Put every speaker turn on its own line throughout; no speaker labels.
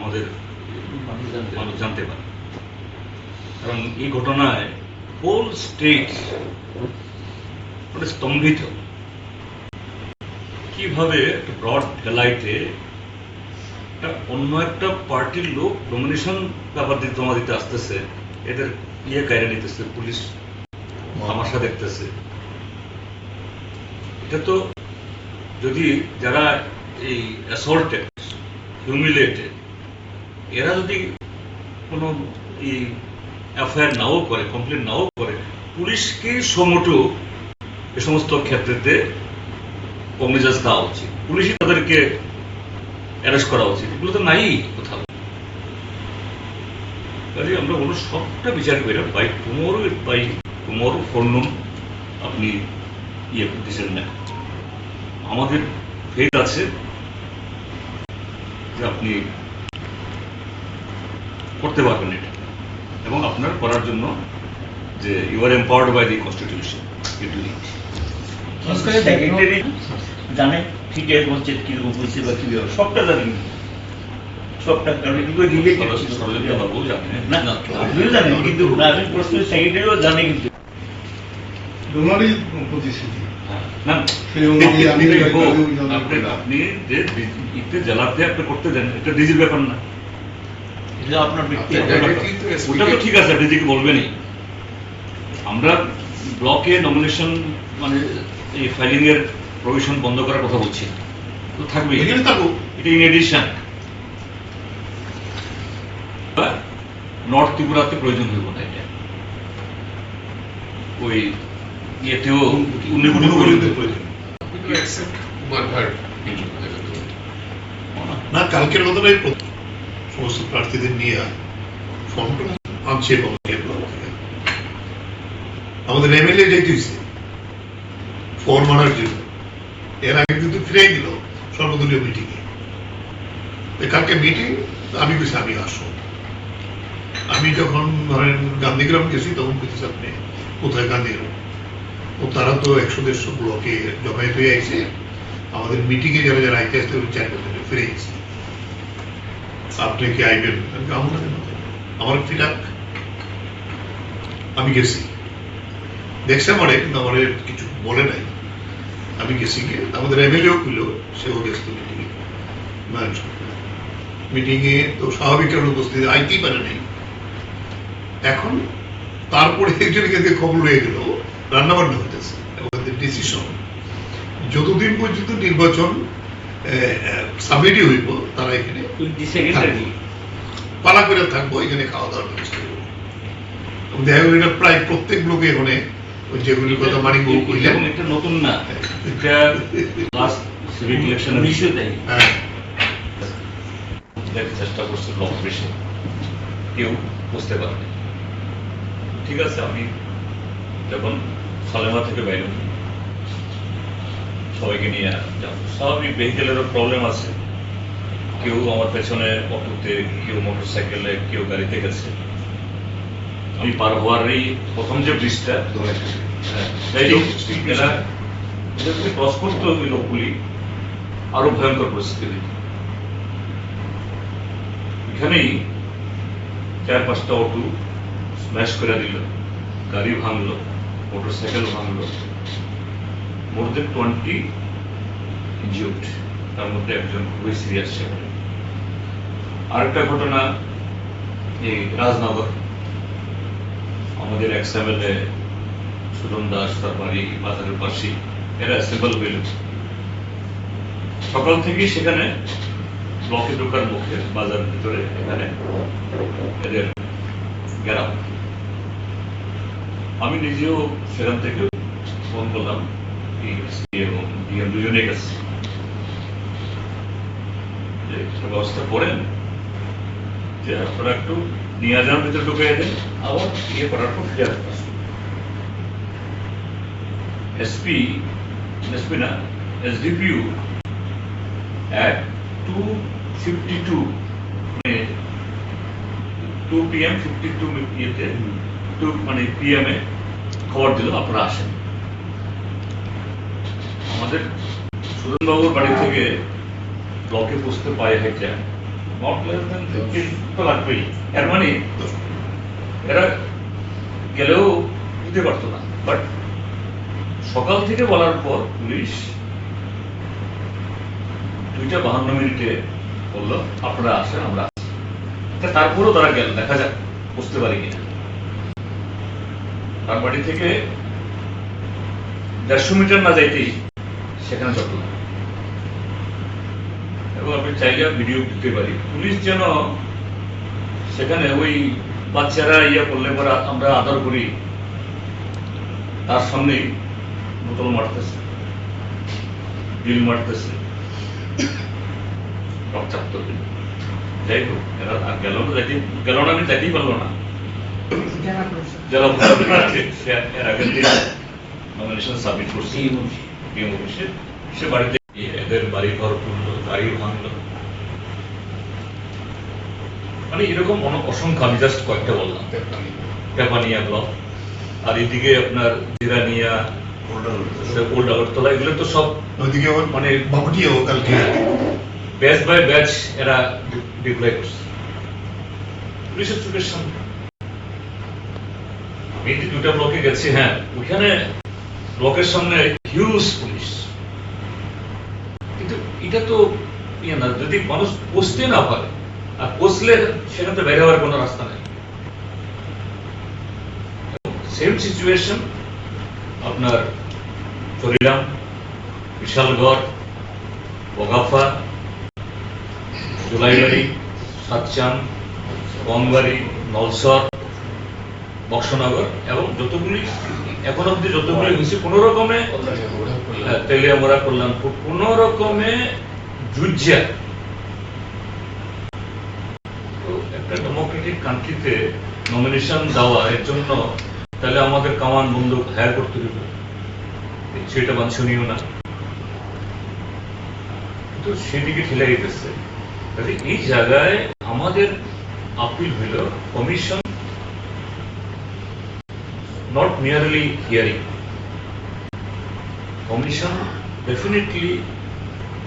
আমাদের মানুষ জানতে পারে। কারণ এই ঘটনায় হোল স্টেট স্তম্ভিত, কিভাবে ব্রড ডেলাইটে অন্য একটা পার্টির লোক নমিনেশন ব্যাপার দিয়ে জমা দিতে আসতেছে, এদের কায়রা নিতেছে, পুলিশ তামাশা দেখতেছে। এটা তো যদি যারা এই অ্যাসল্টেড, হিউমিলেটেড, এরা যদি কোনো এই এফআইআর নাও করে, কমপ্লেন নাও করে, পুলিশকে সমটু এ সমস্ত ক্ষেত্রেতে কগনিজেন্স দেওয়া উচিত, পুলিশই তাদেরকে অ্যারেস্ট করা উচিত। এগুলো তো নাই কোথাও। কাজে আমরা কোনো সবটা বিচার করি না। বাই টুমোরো ফরনুন আপনি করতেছেন না, আমাদের ফেথ আছে যে আপনি করতে পারবেন এটা, এবং আপনার করার জন্য যে you are empowered by the constitution, you do it.
জানে ঠিক বলছে কিরকম হয়েছে বা কিভাবে, সবটা জানেন, সবটা জানেন, কিন্তু আমি প্রশ্ন সেক্রেটারিও জানে, কিন্তু
ডোনারই প্রতিশ্রুতি
আপনি যে জেলাতে আপনি করতে দেন, এটা ডিজির ব্যাপার না,
এটা আপনার ব্যক্তি।
ওটা তো ঠিক আছে, ডিজিকে বলবেনই। আমরা ব্লকে নমিনেশন মানে এই ফাইলিং এর প্রভিশন বন্ধ করার কথা বলছি, তো থাকবে, এটা ইন এডিশন। নর্থ ত্রিপুরাতে প্রয়োজন হইব না, এটা ওই ইয়েতেও
না, কালকের ঘটনায় সমস্ত প্রার্থীদের নিয়ে ফর্মটা আনছে আমাদের এমএলএ যেতে হয়েছে ফর্ম আনার জন্য, এর আগে কিন্তু ফিরাই দিল সর্বদলীয় মিটিংয়ে। কালকে মিটিং আমি বলছি আমি আসো। আমি যখন ধরেন গান্ধীগ্রাম গেছি তখন বলছি আপনি কোথায় গান্ধীগ্রাম, ও তারা তো 100-150 ব্লকে জমায়েত হয়ে আইছে, আমাদের মিটিং এ যারা যারা আইতে আসতে 4 বছর ফিরে গেছে, আপনি কি আইবেন? আমার ফিরাক, আমি গেছি, দেখছে আমারে, কিন্তু আমার কিছু বলে নাই। আমি গেছি গিয়ে আমাদের এমএলএও খুললো, সেও গেছে মিটিং এ, তো স্বাভাবিক কারণে উপস্থিত আইতেই পারে নাই। এখন তারপরে একজনকে খবর রয়ে গেল রান্নাবান্না হইতেছে, ডিসিশন যতদিন পর্যন্ত নির্বাচন সাবমিটই হইব তারা এখানে পালা করে থাকবো, এখানে খাওয়া দাওয়ার ব্যবস্থা করবো। দেখা গেল এটা প্রায় প্রত্যেক লোকে এখানে যেগুলির কথা মানি
এটা নতুন না, এটা লাস্ট সিভিক ইলেকশনের বিষয় দেয়। চেষ্টা করছে ব্লক বেশি, কেউ বুঝতে পারেনি। ঠিক আছে, আমি যখন সালেমা থেকে বাইরে সবাইকে নিয়ে যাব, স্বাভাবিক ভেহিকেলেরও প্রবলেম আছে, কেউ আমার পেছনে অটোতে, কেউ মোটরসাইকেলে, কেউ গাড়িতে গেছে। আমি পার হওয়ারই প্রথম যে ব্রিজটা, এরা যদি ক্রস করতো ওই লোকগুলি, আরো ভয়ঙ্কর পরিস্থিতি। এখানেই 4-5টা অটো স্ম্যাশ করে দিল, গাড়ি ভাঙলো, মোটরসাইকেল ভাঙলো, মোর দেন 20 ইনজিউর্ড, তার মধ্যে একজন খুবই সিরিয়াস ছিলেন। আরেকটা ঘটনা এই রাজনগর, আমাদের এক্স এমএলএ সুজন দাস, তার বাড়ি বাজারের পাশে, এরা অ্যাসেম্বল হইল সকাল থেকেই সেখানে ব্লকে ঢোকার মুখে বাজার ভিতরে, এখানে এদের গেরাম। আমি নিজেও সেখান থেকে ফোন করলাম এবং ডিএম দুজনে গেছে যে ব্যবস্থা করেন, যে আপনারা একটু নিয়ে যান, ভিতরে ঢুকে দেন, আবার করার পর ফিরে আসবেন। এসপি না, এসডিপিউ at 2:52 মানে 2 PM 52 ইয়েতে 2 মানে PM এ খবর দিল আপনারা আসেন। আমাদের সুরেনবাবুর বাড়ি থেকে ব্লকে পৌঁছতে পারে হেঁটে
নট লেস দেন 15 তো লাগবেই। এর মানে এরা গেলেও দিতে পারতো না, বাট সকাল থেকে বলার পর পুলিশ 2:52 বললো আপনারা আসেন, আমরা আসি। তারপরেও তারা গেল, দেখা যাক বুঝতে পারি কিনা। তার বাড়ি থেকে 150 মিটার না যাইতেই সেখানে চট্টগ্রাম, এবং আমি চাইলে ভিডিও দিতে পারি। পুলিশ যেন সেখানে ওই বাচ্চারা ইয়ে করলে পরে আমরা আদর করি, তার সামনেই বোতল মারতেছে, ডিল মারতেছে, রক্তাক্ত। যাই হোক, এরা গেল না, আমি যাইতেই পারলো না। জেলা প্রশাসন আছে, সে এর আগের দিন নমিনেশন সাবমিট করছে ডিএম অফিসে। সে বাড়িতে এদের বাড়ি ঘর তুললো, গাড়ি ভাঙলো, মানে এরকম অসংখ্য। আমি জাস্ট কয়েকটা বললাম। পেপানিয়া ব্লক, আর এদিকে আপনার জিরানিয়া, ওল্ড আগরতলা, এগুলো তো সব
ওইদিকে
মানে
বাবুটিও কালকে
ব্যাচ বাই ব্যাচ এরা ডিপ্লয় করছে পুলিশের চোখের সামনে। আমি 2টা ব্লকে গেছি, হ্যাঁ, ওখানে ব্লকের সামনে হিউজ পুলিশ। কিন্তু এটা তো ইয়ে না, যদি মানুষ পৌঁছতে না পারে, আর পৌঁছলে সেখান থেকে বের হওয়ার কোনো রাস্তা নেই। সেম সিচুয়েশন আপনার চরিলাম, বিশালগড়, বগাফা, জুলাইবাড়ি, সাতচান, কংবাড়ি, নলসর, বক্সনগর, এবং যতগুলি এখন অব্দি যতগুলি হয়েছে কোন রকমে তেলিয়ামোড়া, কল্যাণপুর, কোন রকমে জুজিয়া। তো একটা ডেমোক্রেটিক কান্ট্রিতে নমিনেশন দেওয়া এর জন্য তাহলে আমাদের কামান বন্দুক হায়ার করতে হবে, সেটা বাঞ্ছনীয় না। কিন্তু সেদিকে ঠেলে গেছে। তাহলে এই জায়গায় আমাদের আপিল হইল commission not merely hearing. Commission definitely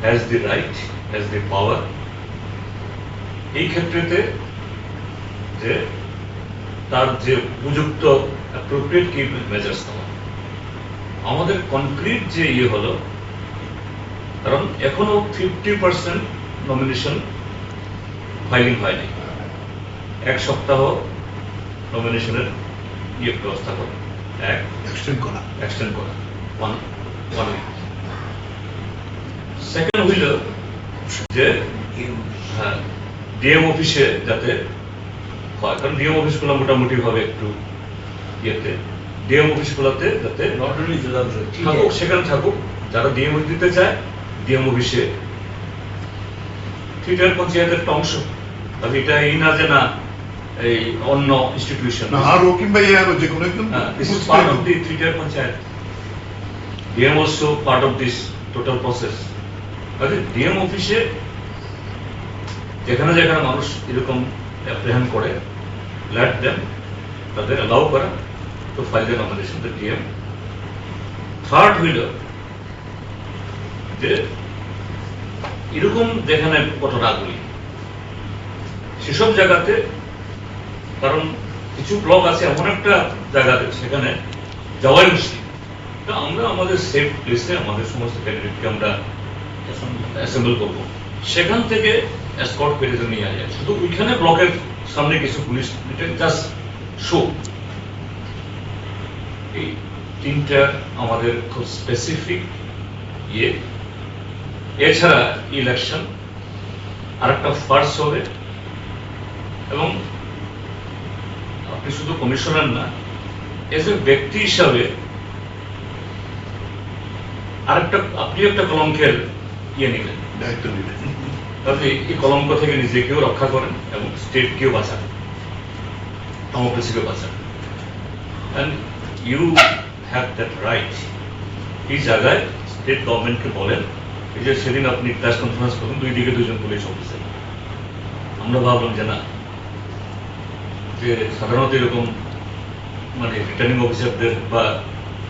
has the right, has the power. এই ক্ষেত্রেতে যে তার যে উপযুক্ত অ্যাপ্রোপ্রিয়েট কি মেজার্স নেওয়া। আমাদের কনক্রিট যে ইয়ে হলো, কারণ এখনো 50% নমিনেশন ফাইলিং হয়নি। 1 সপ্তাহ নমিনেশনের ইয়ে ব্যবস্থা করে, এক্সটেন্ড করা 1 উইক। সেকেন্ড হইল যে হ্যাঁ, ডিএম অফিসে যাতে হয়, কারণ ডিএম অফিসগুলো মোটামুটি ভাবে একটু ইয়েতে, ডিএম অফিসগুলোতে যাতে থাকুক, সেখানে থাকুক যারা ডিএম অফিস দিতে চায়, ডিএম অফিসে 3 পঞ্চায়েতের একটা অংশ। তবে এটা এই না যে না এই অন্য ইনস্টিটিউশন,
আরো কিংবা আরো যে কোনো একদম
this is part of the 3-tier panchayat. DM also part of this total process. কাজে ডিএম অফিসে যেখানে যেখানে মানুষ এরকম অ্যাপ্রিহেন্ড করে, লেট দেম, তাদের অ্যালাউ করা তো file the nomination the DM. Third হইল যে এরকম যেখানে ঘটনাগুলি সেসব জায়গাতে, কারণ কিছু ব্লক আছে এমন একটা জায়গাতে সেখানে যাওয়াই মুশকিল, তো আমরা আমাদের সেফ প্লেসে আমাদের সমস্ত ক্যান্ডিডেটকে আমরা অ্যাসেম্বল করব, সেখান থেকে এসকর্ট করে নিয়ে যায়। শুধু ওইখানে ব্লকের সামনে কিছু পুলিশ জাস্ট শো। এই 3টা আমাদের খুব স্পেসিফিক ইয়ে। এছাড়া ইলেকশন আরেকটা ফার্স্ট হবে, এবং আপনি শুধু কমিশনার না, এজ এ ব্যক্তি হিসাবে আরেকটা আপনি একটা কলঙ্কের ইয়ে নিলেন,
দায়িত্ব নিলেন।
আপনি এই কলঙ্ক থেকে নিজেকেও রক্ষা করেন এবং স্টেটকেও বাঁচান, ডেমোক্রেসিকেও বাঁচান। And you have that right. এই জায়গায় স্টেট গভর্নমেন্টকে বলেন, এই যে সেদিন আপনি প্রেস কনফারেন্স করুন, 2 দিকে 2জন পুলিশ অফিসার। আমরা ভাবলাম যে না, যে সাধারণত এরকম মানে রিটার্নিং অফিসারদের বা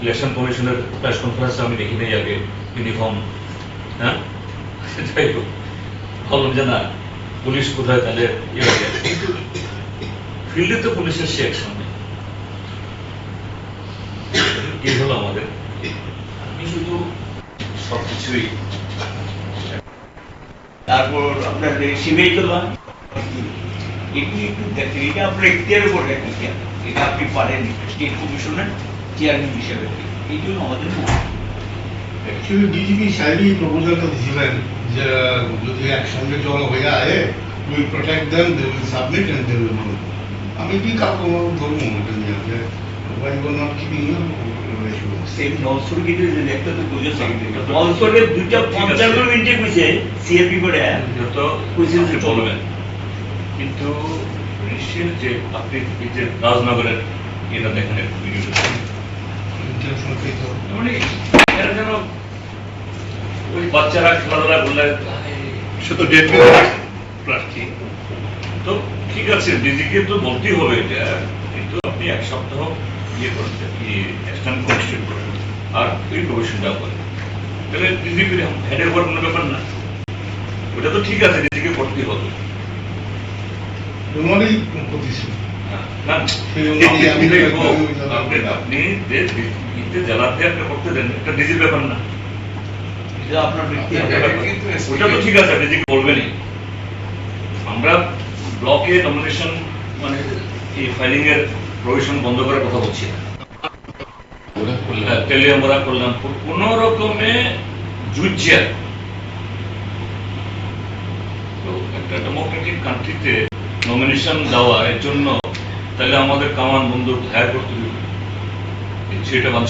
ইলেকশন কমিশনের প্রেস কনফারেন্স আমি দেখি নাই আগে ইউনিফর্ম। হ্যাঁ, যাই হোক, ভাবলাম যে না, পুলিশ কোথায় তাহলে কিন্তু ফিল্ডে তো পুলিশের সে অ্যাকশন নেই। এই হলো আমাদের।
আমি শুধু সবকিছুই
তারপর আপনার সিবিআই তো নয়, এটি একটু দেখেন, এটা আপনার এখতিয়ারের উপর রাখি, এটা আপনি পারেন স্টেট কমিশনের চেয়ারম্যান হিসেবে, এই জন্য আমাদের
অ্যাকচুয়ালি ডিজিপি সাহেবই প্রপোজালটা দিয়েছিলেন যে যদি একসঙ্গে জড়ো হয়ে I will protect them, they will submit and they will move. আমি কি কাউকে ধরবো এটা নিয়ে যে why you not keeping
same নলসুর কিন্তু একটা তো বুঝে থাকবে, নলসুরের 2:55 মিনিটে কইছে সিএপি করে
যত
বুঝেছেন
আপনি বলবেন, কিন্তু নিশ্চয় যে আপনি এই যে রাজনগরের এটা দেখেন ভিডিওটা, মানে এরা যেন ওই বাচ্চারা খেলাধুলা করলে
সে তো ডেট প্রার্থী।
তো ঠিক আছে, ডিজিকে তো বলতেই হবে এটা, কিন্তু আপনি এক সপ্তাহ ইয়ে করেন, এক্সটেন্ড কনস্টিটিউট করেন আর এই প্রভিশনটা করেন, তাহলে ডিজিপির হেডের উপর কোনো ব্যাপার না। ওটা তো ঠিক আছে, ডিজিকে করতেই হবে।
তোমারই প্রতিশ্রুতি।
না,
সেই অনুযায়ী আমি
আপনি জেলাতে একটা করতে দেন, একটা ডিজির ব্যাপার না।
এটা আপনার ব্যক্তি
ওটা তো ঠিক আছে, ডিজিকে বলবেনই। আমরা ব্লকে নমিনেশন মানে এই ফাইলিং এর প্রভিশন বন্ধ করার কথা বলছি না, তেলিয়ামরা কল্যাণপুর কোন রকমে জুজিয়া। তো একটা ডেমোক্রেটিক কান্ট্রিতে নমিনেশন দেওয়া এর জন্য তাহলে আমাদের কামান বন্দুক হায়ার করতে হবে, সেটা মানছি।